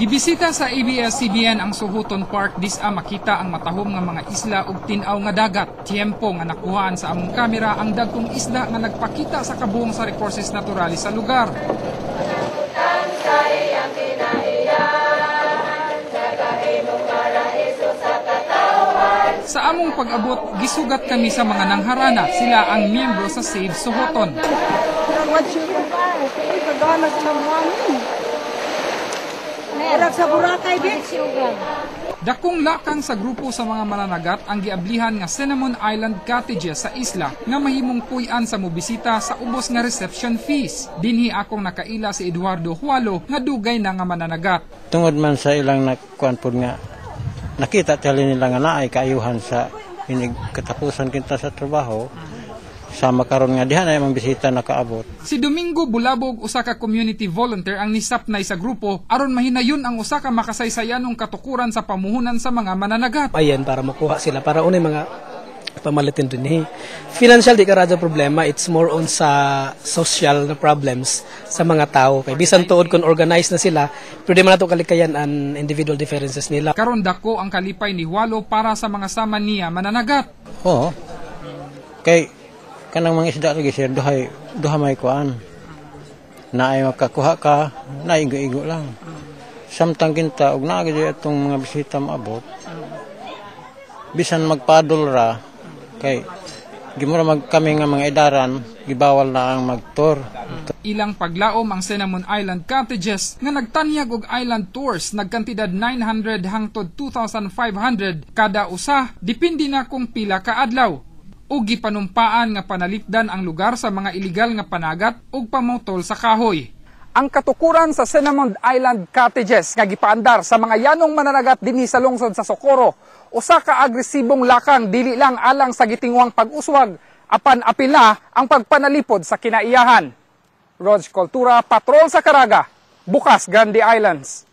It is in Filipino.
Gibisita sa ABS-CBN ang Sohoton Park dis-a makita ang matahom nga mga isla ug tin-aw nga dagat. Tiempo nga nakuhaan sa among kamera ang dagkong isla nga nagpakita sa kabuong sa resources naturales sa lugar. Sa among pag-abot, gisugat kami sa mga nangharana. Sila ang miyembro sa Save Sohoton. Dakong lakang sa grupo sa mga mananagat ang giablihan nga Cinnamon Island Cottages sa isla nga mahimong puy-an sa mobisita sa ubos nga reception fees. Dinhi akong nakaila si Eduardo Hualo nga dugay na nga mananagat. Tungod man sa ilang nakuan pod nga nakita tali nila nga naay kaayuhan sa inig katapusan kinta sa trabaho. Sama karon nga diha na mang bisita nakaabot. Si Domingo Bulabog, usa ka community volunteer ang nisapnay sa grupo aron mahinayon ang usa ka makasaysayanong katukuran sa pamuhunan sa mga mananagat. Ayan para makuha sila para unay mga pamalitin din. Financial di ka radyo problema, it's more on sa social na problems sa mga tao. Kay bisan tuod kun organized na sila, pero di man nato kalikayan ang individual differences nila. Karon dako ang kalipay ni Hualo para sa mga sama niya mananagat. Oo. Kay kanang mga isda lagi sir duha may kuan. Naay makakuha ka, naigo-igo lang. Samtang kinta og naa gyud atong mga bisita maabot. Bisan magpadol ra kay gimura kami nga mga edaran gibawal na ang magtour. Ilang paglaom ang Cinnamon Island Cottages nga nagtanyag og island tours nagkantidad 900 hangtod 2,500 kada usa depende na kung pila ka adlaw. Ug gipanumpaan nga panalipdan ang lugar sa mga iligal nga panagat ug pamutol sa kahoy. Ang katukuran sa Cinnamon Island Cottages nga gipaandar sa mga yanong mananagat dinhi sa lungsod sa Socorro, usa ka agresibong lakang dili lang alang sa gitingwang pag-uswag, apan apila ang pagpanalipod sa kinaiyahan. Rog Cultura, Patrol sa Caraga, Bukas, Grande Islands.